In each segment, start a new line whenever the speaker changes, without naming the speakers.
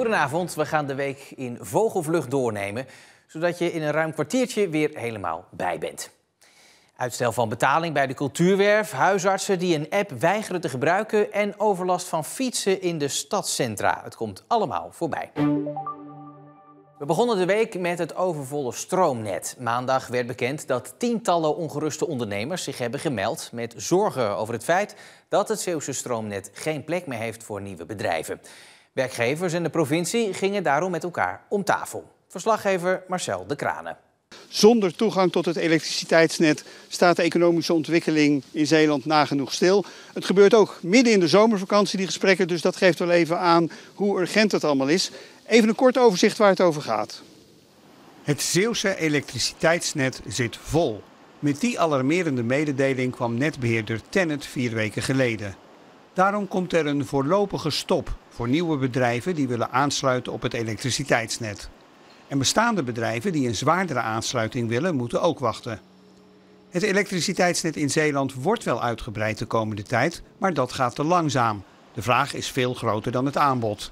Goedenavond, we gaan de week in vogelvlucht doornemen, zodat je in een ruim kwartiertje weer helemaal bij bent. Uitstel van betaling bij de cultuurwerf, huisartsen die een app weigeren te gebruiken en overlast van fietsen in de stadscentra. Het komt allemaal voorbij. We begonnen de week met het overvolle stroomnet. Maandag werd bekend dat tientallen ongeruste ondernemers zich hebben gemeld met zorgen over het feit dat het Zeeuwse stroomnet geen plek meer heeft voor nieuwe bedrijven. Werkgevers en de provincie gingen daarom met elkaar om tafel. Verslaggever Marcel de Kranen.
Zonder toegang tot het elektriciteitsnet staat de economische ontwikkeling in Zeeland nagenoeg stil. Het gebeurt ook midden in de zomervakantie, die gesprekken, dus dat geeft wel even aan hoe urgent het allemaal is. Even een kort overzicht waar het over gaat.
Het Zeeuwse elektriciteitsnet zit vol. Met die alarmerende mededeling kwam netbeheerder TenneT 4 weken geleden. Daarom komt er een voorlopige stop voor nieuwe bedrijven die willen aansluiten op het elektriciteitsnet. En bestaande bedrijven die een zwaardere aansluiting willen, moeten ook wachten. Het elektriciteitsnet in Zeeland wordt wel uitgebreid de komende tijd, maar dat gaat te langzaam. De vraag is veel groter dan het aanbod.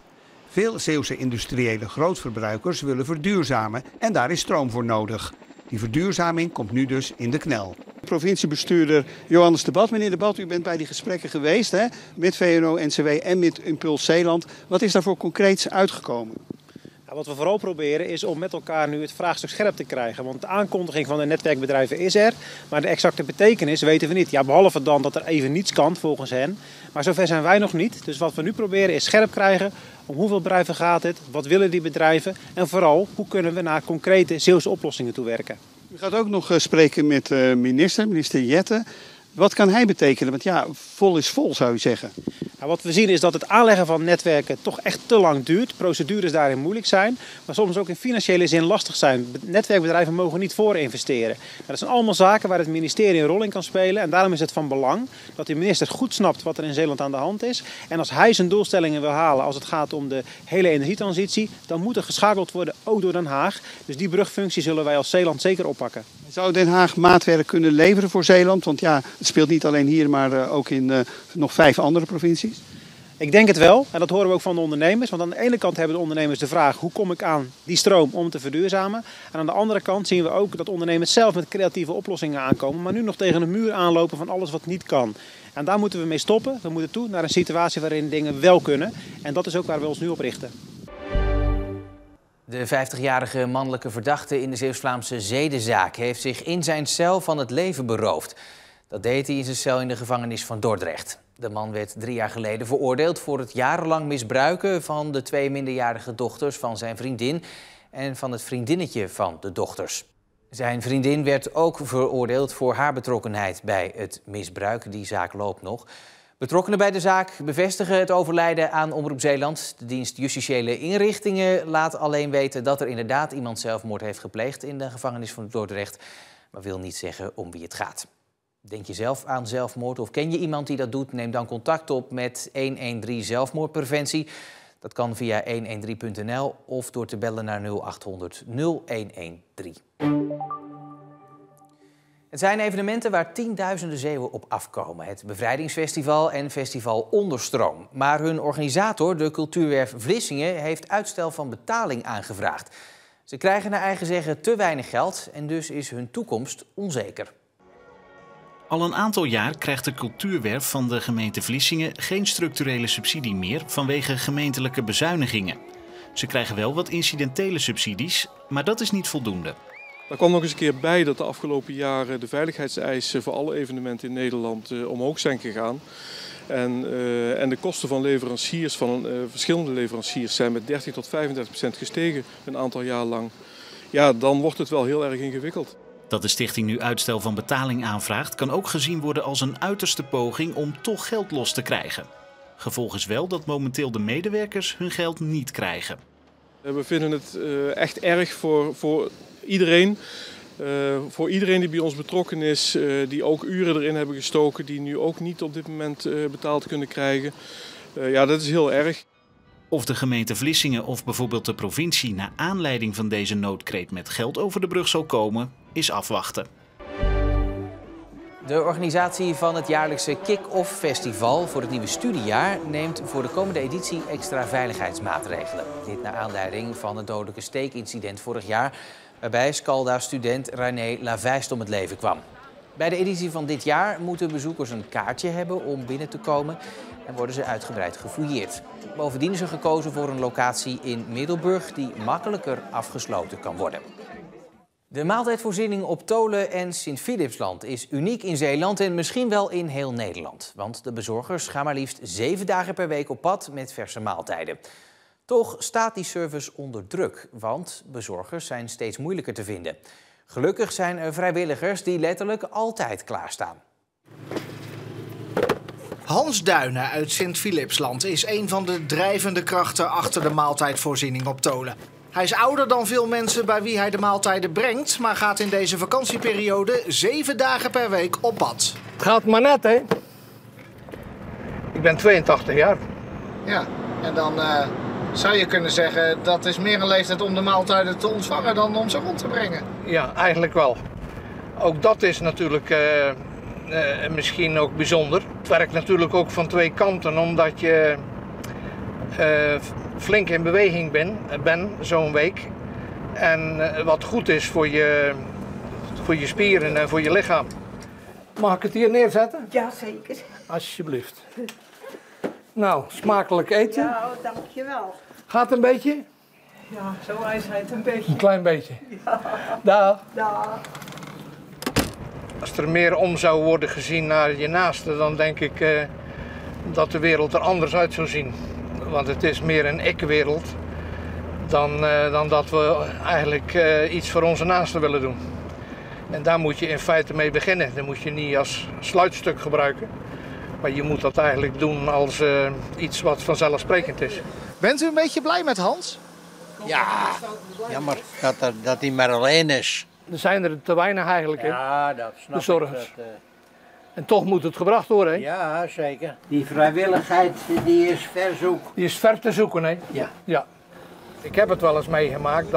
Veel Zeeuwse industriële grootverbruikers willen verduurzamen en daar is stroom voor nodig. Die verduurzaming komt nu dus in de knel.
Provinciebestuurder Johannes de Bad. Meneer de Bad, u bent bij die gesprekken geweest, hè? Met VNO-NCW en met Impuls Zeeland. Wat is daarvoor concreets uitgekomen?
Wat we vooral proberen is om met elkaar nu het vraagstuk scherp te krijgen. Want de aankondiging van de netwerkbedrijven is er, maar de exacte betekenis weten we niet. Ja, behalve dan dat er even niets kan volgens hen. Maar zover zijn wij nog niet. Dus wat we nu proberen is scherp krijgen. Om hoeveel bedrijven gaat het? Wat willen die bedrijven? En vooral, hoe kunnen we naar concrete Zeeuwse oplossingen toe werken?
U gaat ook nog spreken met minister Jette. Wat kan hij betekenen? Want ja, vol is vol, zou u zeggen.
Nou, wat we zien is dat het aanleggen van netwerken toch echt te lang duurt. Procedures daarin moeilijk zijn, maar soms ook in financiële zin lastig zijn. Netwerkbedrijven mogen niet voorinvesteren. Dat zijn allemaal zaken waar het ministerie een rol in kan spelen. En daarom is het van belang dat de minister goed snapt wat er in Zeeland aan de hand is. En als hij zijn doelstellingen wil halen als het gaat om de hele energietransitie, dan moet er geschakeld worden, ook door Den Haag. Dus die brugfunctie zullen wij als Zeeland zeker oppakken.
Zou Den Haag maatwerk kunnen leveren voor Zeeland? Want ja, het speelt niet alleen hier, maar ook in nog 5 andere provincies.
Ik denk het wel, en dat horen we ook van de ondernemers. Want aan de ene kant hebben de ondernemers de vraag, hoe kom ik aan die stroom om te verduurzamen? En aan de andere kant zien we ook dat ondernemers zelf met creatieve oplossingen aankomen, maar nu nog tegen een muur aanlopen van alles wat niet kan. En daar moeten we mee stoppen. We moeten toe naar een situatie waarin dingen wel kunnen. En dat is ook waar we ons nu op richten.
De 50-jarige mannelijke verdachte in de Zeeuws-Vlaamse zedenzaak heeft zich in zijn cel van het leven beroofd. Dat deed hij in zijn cel in de gevangenis van Dordrecht. De man werd 3 jaar geleden veroordeeld voor het jarenlang misbruiken van de 2 minderjarige dochters van zijn vriendin en van het vriendinnetje van de dochters. Zijn vriendin werd ook veroordeeld voor haar betrokkenheid bij het misbruik. Die zaak loopt nog. Betrokkenen bij de zaak bevestigen het overlijden aan Omroep Zeeland. De dienst Justitiële Inrichtingen laat alleen weten dat er inderdaad iemand zelfmoord heeft gepleegd in de gevangenis van Dordrecht, maar wil niet zeggen om wie het gaat. Denk je zelf aan zelfmoord of ken je iemand die dat doet? Neem dan contact op met 113 zelfmoordpreventie. Dat kan via 113.nl of door te bellen naar 0800 0113. Het zijn evenementen waar tienduizenden Zeeuwen op afkomen. Het Bevrijdingsfestival en Festival Onderstroom. Maar hun organisator, de cultuurwerf Vlissingen, heeft uitstel van betaling aangevraagd. Ze krijgen naar eigen zeggen te weinig geld en dus is hun toekomst onzeker.
Al een aantal jaar krijgt de cultuurwerf van de gemeente Vlissingen geen structurele subsidie meer vanwege gemeentelijke bezuinigingen. Ze krijgen wel wat incidentele subsidies, maar dat is niet voldoende.
Er kwam nog eens een keer bij dat de afgelopen jaren de veiligheidseisen voor alle evenementen in Nederland omhoog zijn gegaan. En de kosten van leveranciers, van verschillende leveranciers, zijn met 30 tot 35% gestegen een aantal jaar lang. Ja, dan wordt het wel heel erg ingewikkeld.
Dat de stichting nu uitstel van betaling aanvraagt, kan ook gezien worden als een uiterste poging om toch geld los te krijgen. Gevolg is wel dat momenteel de medewerkers hun geld niet krijgen.
We vinden het echt erg voor iedereen. Voor iedereen die bij ons betrokken is, die ook uren erin hebben gestoken, die nu ook niet op dit moment betaald kunnen krijgen. Ja, dat is heel erg.
Of de gemeente Vlissingen of bijvoorbeeld de provincie naar aanleiding van deze noodkreet met geld over de brug zal komen, is afwachten.
De organisatie van het jaarlijkse Kick-Off Festival voor het nieuwe studiejaar neemt voor de komende editie extra veiligheidsmaatregelen. Dit naar aanleiding van het dodelijke steekincident vorig jaar, waarbij Scalda-student René Lavijst om het leven kwam. Bij de editie van dit jaar moeten bezoekers een kaartje hebben om binnen te komen en worden ze uitgebreid gefouilleerd. Bovendien is er gekozen voor een locatie in Middelburg die makkelijker afgesloten kan worden. De maaltijdvoorziening op Tholen en Sint-Philipsland is uniek in Zeeland en misschien wel in heel Nederland. Want de bezorgers gaan maar liefst 7 dagen per week op pad met verse maaltijden. Toch staat die service onder druk, want bezorgers zijn steeds moeilijker te vinden. Gelukkig zijn er vrijwilligers die letterlijk altijd klaarstaan.
Hans Duinen uit Sint-Philipsland is een van de drijvende krachten achter de maaltijdvoorziening op Tholen. Hij is ouder dan veel mensen bij wie hij de maaltijden brengt, maar gaat in deze vakantieperiode 7 dagen per week op pad.
Het gaat maar net, hè? Ik ben 82 jaar.
Ja, en dan zou je kunnen zeggen dat is meer een leeftijd om de maaltijden te ontvangen dan om ze rond te brengen.
Ja, eigenlijk wel. Ook dat is natuurlijk misschien ook bijzonder. Het werkt natuurlijk ook van 2 kanten, omdat je flink in beweging ben zo'n week. En wat goed is voor je spieren en voor je lichaam. Mag ik het hier neerzetten?
Ja, zeker.
Alsjeblieft. Nou, smakelijk eten.
Ja, dankjewel.
Gaat een beetje?
Ja, zo is het een beetje.
Een klein beetje.
Ja.
Dag.
Dag.
Als er meer om zou worden gezien naar je naaste, dan denk ik dat de wereld er anders uit zou zien. Want het is meer een ik-wereld dan dat we eigenlijk iets voor onze naasten willen doen. En daar moet je in feite mee beginnen. Dat moet je niet als sluitstuk gebruiken. Maar je moet dat eigenlijk doen als iets wat vanzelfsprekend is.
Bent u een beetje blij met Hans?
Ja, jammer dat hij maar alleen is.
Er zijn er te weinig eigenlijk, hè?
Ja, dat snap
bezorgers.
ik.
En toch moet het gebracht worden, hè?
Ja, zeker. Die vrijwilligheid die is ver zoek.
Die is ver te zoeken, hè?
Ja.
Ja. Ik heb het wel eens meegemaakt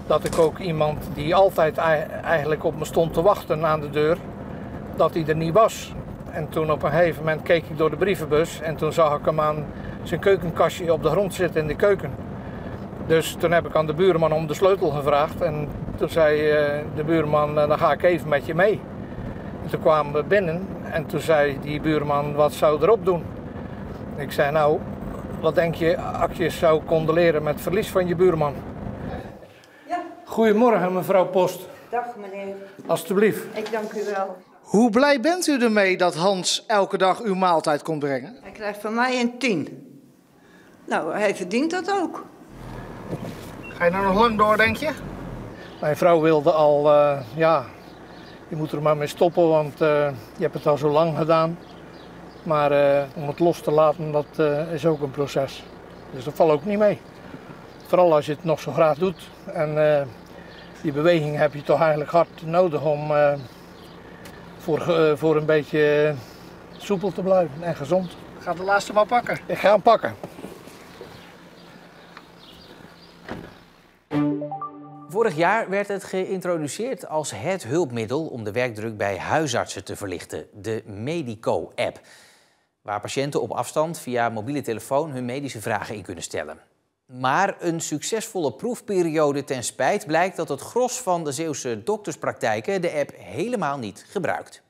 dat ik ook iemand die altijd eigenlijk op me stond te wachten aan de deur, dat hij er niet was. En toen op een gegeven moment keek ik door de brievenbus en toen zag ik hem aan zijn keukenkastje op de grond zitten in de keuken. Dus toen heb ik aan de buurman om de sleutel gevraagd en toen zei de buurman, dan ga ik even met je mee. En toen kwamen we binnen en toen zei die buurman, wat zou je erop doen? Ik zei, nou, wat denk je als je zou condoleren met het verlies van je buurman?
Ja.
Goedemorgen, mevrouw Post.
Dag meneer.
Alsjeblieft.
Ik dank u wel.
Hoe blij bent u ermee dat Hans elke dag uw maaltijd komt brengen?
Hij krijgt van mij een 10. Nou, hij verdient dat ook.
Ga je nou nog lang door, denk je?
Mijn vrouw wilde al, ja, je moet er maar mee stoppen, want je hebt het al zo lang gedaan. Maar om het los te laten, dat is ook een proces. Dus dat valt ook niet mee. Vooral als je het nog zo graag doet. En die beweging heb je toch eigenlijk hard nodig om voor een beetje soepel te blijven en gezond.
Ga de laatste maar pakken.
Ik ga hem pakken.
Vorig jaar werd het geïntroduceerd als het hulpmiddel om de werkdruk bij huisartsen te verlichten, de Medico-app. Waar patiënten op afstand via mobiele telefoon hun medische vragen in kunnen stellen. Maar een succesvolle proefperiode ten spijt blijkt dat het gros van de Zeeuwse dokterspraktijken de app helemaal niet gebruikt.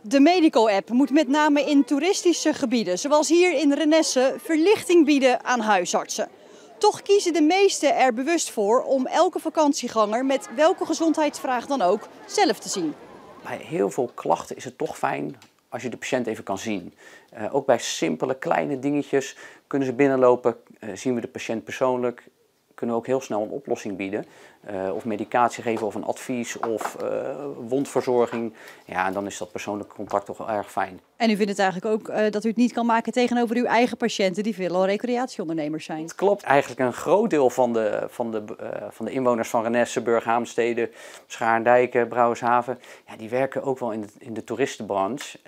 De Medico-app moet met name in toeristische gebieden, zoals hier in Renesse, verlichting bieden aan huisartsen. Toch kiezen de meesten er bewust voor om elke vakantieganger met welke gezondheidsvraag dan ook zelf te zien.
Bij heel veel klachten is het toch fijn als je de patiënt even kan zien. Ook bij simpele kleine dingetjes kunnen ze binnenlopen, zien we de patiënt persoonlijk. Kunnen we ook heel snel een oplossing bieden. Of medicatie geven of een advies of wondverzorging. Ja, en dan is dat persoonlijke contact toch wel erg fijn.
En u vindt het eigenlijk ook dat u het niet kan maken tegenover uw eigen patiënten die veelal recreatieondernemers zijn?
Het klopt. Eigenlijk een groot deel van de inwoners van Renesse, Burghaamstede, Schaardijken, Brouwershaven, ja, die werken ook wel in de toeristenbranche.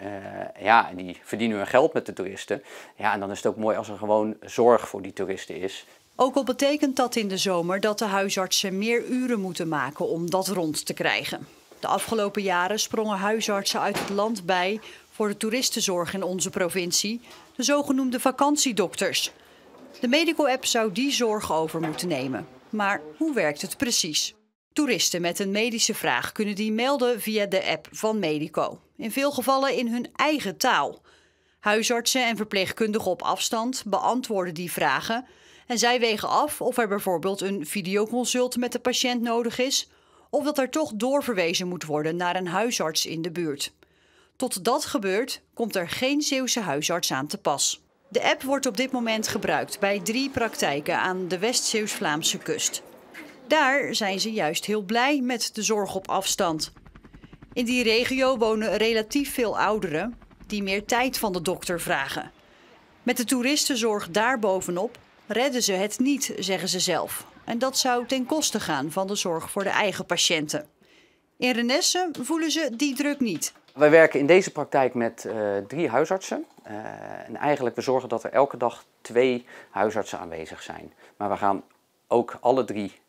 Ja, en die verdienen hun geld met de toeristen. Ja, en dan is het ook mooi als er gewoon zorg voor die toeristen is.
Ook al betekent dat in de zomer dat de huisartsen meer uren moeten maken om dat rond te krijgen. De afgelopen jaren sprongen huisartsen uit het land bij voor de toeristenzorg in onze provincie, de zogenoemde vakantiedokters. De Medico-app zou die zorg over moeten nemen. Maar hoe werkt het precies? Toeristen met een medische vraag kunnen die melden via de app van Medico. In veel gevallen in hun eigen taal. Huisartsen en verpleegkundigen op afstand beantwoorden die vragen. En zij wegen af of er bijvoorbeeld een videoconsult met de patiënt nodig is, of dat er toch doorverwezen moet worden naar een huisarts in de buurt. Tot dat gebeurt, komt er geen Zeeuwse huisarts aan te pas. De app wordt op dit moment gebruikt bij 3 praktijken aan de West-Zeeuws-Vlaamse kust. Daar zijn ze juist heel blij met de zorg op afstand. In die regio wonen relatief veel ouderen die meer tijd van de dokter vragen. Met de toeristenzorg daarbovenop redden ze het niet, zeggen ze zelf. En dat zou ten koste gaan van de zorg voor de eigen patiënten. In Renesse voelen ze die druk niet.
Wij werken in deze praktijk met 3 huisartsen. En eigenlijk we zorgen dat er elke dag 2 huisartsen aanwezig zijn. Maar we gaan ook alle 3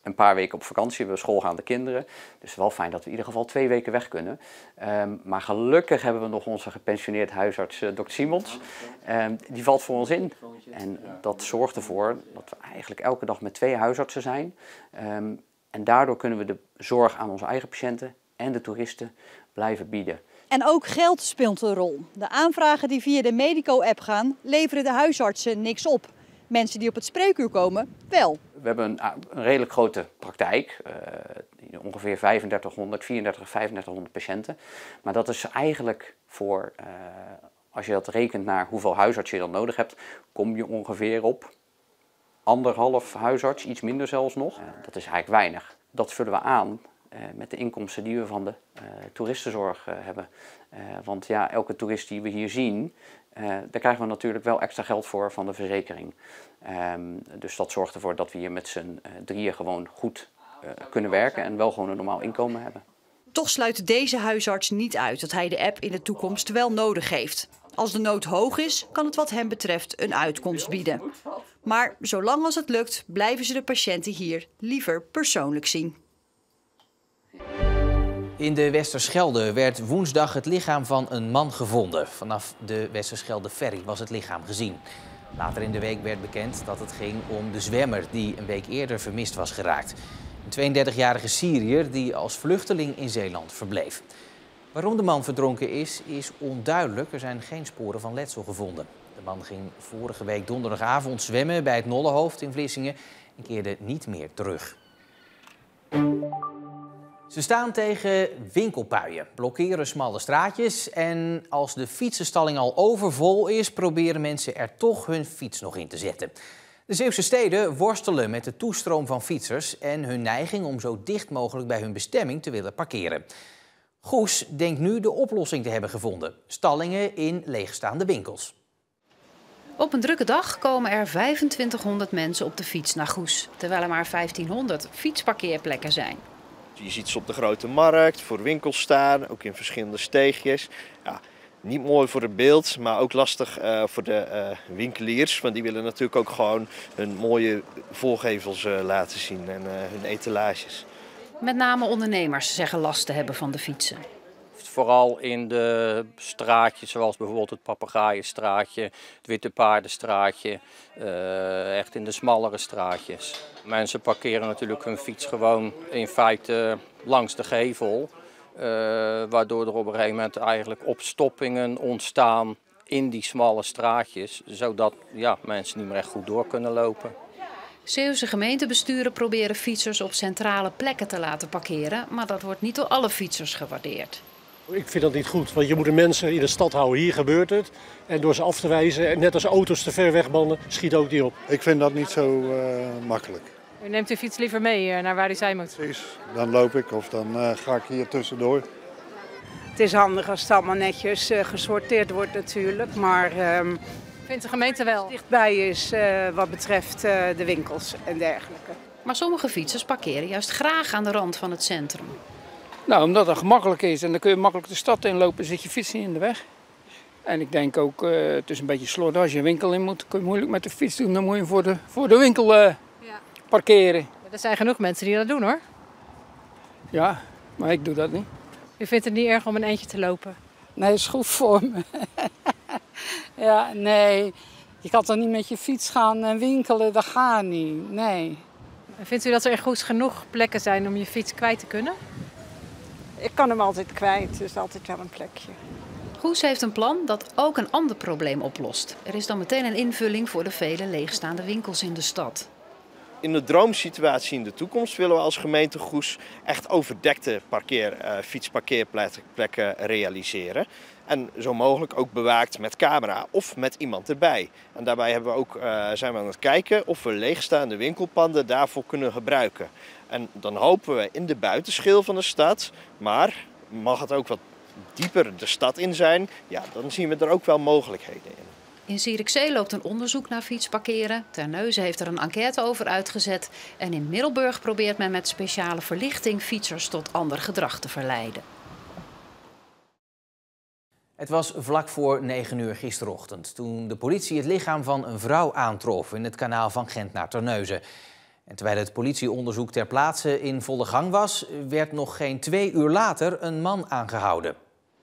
een paar weken op vakantie. We hebben schoolgaande kinderen. Dus wel fijn dat we in ieder geval 2 weken weg kunnen. Maar gelukkig hebben we nog onze gepensioneerd huisarts Dr. Simons. Die valt voor ons in. En dat zorgt ervoor dat we eigenlijk elke dag met 2 huisartsen zijn. En daardoor kunnen we de zorg aan onze eigen patiënten en de toeristen blijven bieden.
En ook geld speelt een rol. De aanvragen die via de Medico-app gaan, leveren de huisartsen niks op. Mensen die op het spreekuur komen, wel.
We hebben een redelijk grote praktijk, ongeveer 3500 patiënten. Maar dat is eigenlijk voor, als je dat rekent naar hoeveel huisartsen je dan nodig hebt, kom je ongeveer op 1,5 huisarts, iets minder zelfs nog. Dat is eigenlijk weinig. Dat vullen we aan met de inkomsten die we van de toeristenzorg hebben. Want ja, elke toerist die we hier zien, daar krijgen we natuurlijk wel extra geld voor van de verzekering. Dus dat zorgt ervoor dat we hier met z'n 3 gewoon goed kunnen werken en wel gewoon een normaal inkomen hebben.
Toch sluit deze huisarts niet uit dat hij de app in de toekomst wel nodig heeft. Als de nood hoog is, kan het wat hem betreft een uitkomst bieden. Maar zolang als het lukt, blijven ze de patiënten hier liever persoonlijk zien.
In de Westerschelde werd woensdag het lichaam van een man gevonden. Vanaf de Westerschelde-ferry was het lichaam gezien. Later in de week werd bekend dat het ging om de zwemmer die een week eerder vermist was geraakt. Een 32-jarige Syriër die als vluchteling in Zeeland verbleef. Waarom de man verdronken is onduidelijk. Er zijn geen sporen van letsel gevonden. De man ging vorige week donderdagavond zwemmen bij het Nollehoofd in Vlissingen en keerde niet meer terug. Ze staan tegen winkelpuien, blokkeren smalle straatjes en als de fietsenstalling al overvol is, proberen mensen er toch hun fiets nog in te zetten. De Zeeuwse steden worstelen met de toestroom van fietsers en hun neiging om zo dicht mogelijk bij hun bestemming te willen parkeren. Goes denkt nu de oplossing te hebben gevonden: stallingen in leegstaande winkels.
Op een drukke dag komen er 2500 mensen op de fiets naar Goes, terwijl er maar 1500 fietsparkeerplekken zijn.
Je ziet ze op de grote markt, voor winkels staan, ook in verschillende steegjes. Ja, niet mooi voor het beeld, maar ook lastig voor de winkeliers. Want die willen natuurlijk ook gewoon hun mooie voorgevels laten zien en hun etalages.
Met name ondernemers zeggen last te hebben van de fietsen.
Vooral in de straatjes zoals bijvoorbeeld het Papegaaienstraatje, het Witte Paardenstraatje, echt in de smallere straatjes. Mensen parkeren natuurlijk hun fiets gewoon in feite langs de gevel, waardoor er op een gegeven moment eigenlijk opstoppingen ontstaan in die smalle straatjes, zodat mensen niet meer echt goed door kunnen lopen.
Zeeuwse gemeentebesturen proberen fietsers op centrale plekken te laten parkeren, maar dat wordt niet door alle fietsers gewaardeerd.
Ik vind dat niet goed, want je moet de mensen in de stad houden. Hier gebeurt het. En door ze af te wijzen, net als auto's te ver wegbanden, schiet ook niet op.
Ik vind dat niet zo makkelijk.
U neemt uw fiets liever mee naar waar u zijn moet?
Precies, dan loop ik of dan ga ik hier tussendoor.
Het is handig als het allemaal netjes gesorteerd wordt natuurlijk, maar
vindt de gemeente wel
dichtbij is wat betreft de winkels en dergelijke.
Maar sommige fietsers parkeren juist graag aan de rand van het centrum.
Nou, omdat het gemakkelijk is en dan kun je makkelijk de stad inlopen, zit je fiets niet in de weg. En ik denk ook, het is een beetje slordig als je een winkel in moet, kun je moeilijk met de fiets doen. Dan moet je voor de winkel parkeren.
Er zijn genoeg mensen die dat doen hoor.
Ja, Maar ik doe dat niet.
U vindt het niet erg om een eindje te lopen?
Nee, is goed voor me. Ja, nee. Je kan toch niet met je fiets gaan winkelen, dat gaat niet. Nee.
Vindt u dat er echt goed genoeg plekken zijn om je fiets kwijt te kunnen?
Ik kan hem altijd kwijt, dus altijd wel een plekje.
Goes heeft een plan dat ook een ander probleem oplost. Er is dan meteen een invulling voor de vele leegstaande winkels in de stad.
In de droomsituatie in de toekomst willen we als gemeente Goes echt overdekte fietsparkeerplekken realiseren. En zo mogelijk ook bewaakt met camera of met iemand erbij. En daarbij hebben we ook, zijn we aan het kijken of we leegstaande winkelpanden daarvoor kunnen gebruiken. En dan hopen we in de buitenschil van de stad, maar mag het ook wat dieper de stad in zijn, ja, dan zien we er ook wel mogelijkheden in.
In Zierikzee loopt een onderzoek naar fietsparkeren. Terneuzen heeft er een enquête over uitgezet. En in Middelburg probeert men met speciale verlichting fietsers tot ander gedrag te verleiden.
Het was vlak voor 9 uur gisterochtend toen de politie het lichaam van een vrouw aantrof in het kanaal van Gent naar Terneuzen. En terwijl het politieonderzoek ter plaatse in volle gang was, werd nog geen 2 uur later een man aangehouden.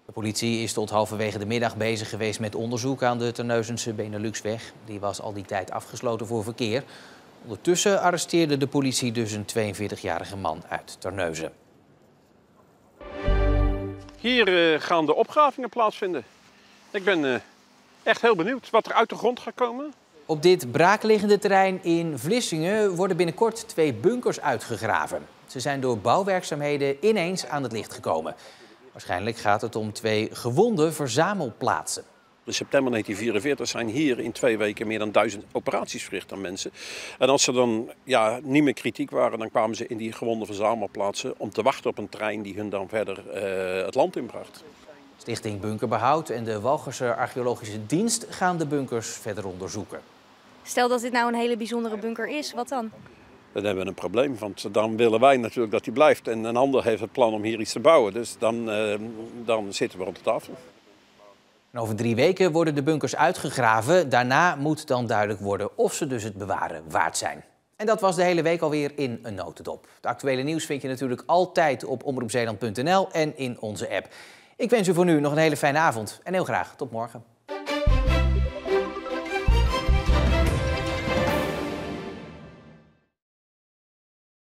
De politie is tot halverwege de middag bezig geweest met onderzoek aan de Terneuzense Beneluxweg. Die was al die tijd afgesloten voor verkeer. Ondertussen arresteerde de politie dus een 42-jarige man uit Terneuzen.
Hier gaan de opgravingen plaatsvinden. Ik ben echt heel benieuwd wat er uit de grond gaat komen.
Op dit braakliggende terrein in Vlissingen worden binnenkort 2 bunkers uitgegraven. Ze zijn door bouwwerkzaamheden ineens aan het licht gekomen. Waarschijnlijk gaat het om 2 gewonde verzamelplaatsen.
In september 1944 zijn hier in 2 weken meer dan 1000 operaties verricht aan mensen. En als ze dan niet meer kritiek waren, dan kwamen ze in die gewonde verzamelplaatsen om te wachten op een trein die hun dan verder het land inbracht.
Stichting Bunkerbehoud en de Walcherse Archeologische Dienst gaan de bunkers verder onderzoeken.
Stel dat dit nou een hele bijzondere bunker is, wat dan?
Dan hebben we een probleem, want dan willen wij natuurlijk dat die blijft. En een ander heeft het plan om hier iets te bouwen, dus dan zitten we op de tafel.
En over 3 weken worden de bunkers uitgegraven. Daarna moet dan duidelijk worden of ze dus het bewaren waard zijn. En dat was de hele week alweer in een notendop. Het actuele nieuws vind je natuurlijk altijd op omroepzeeland.nl en in onze app. Ik wens u voor nu nog een hele fijne avond en heel graag tot morgen.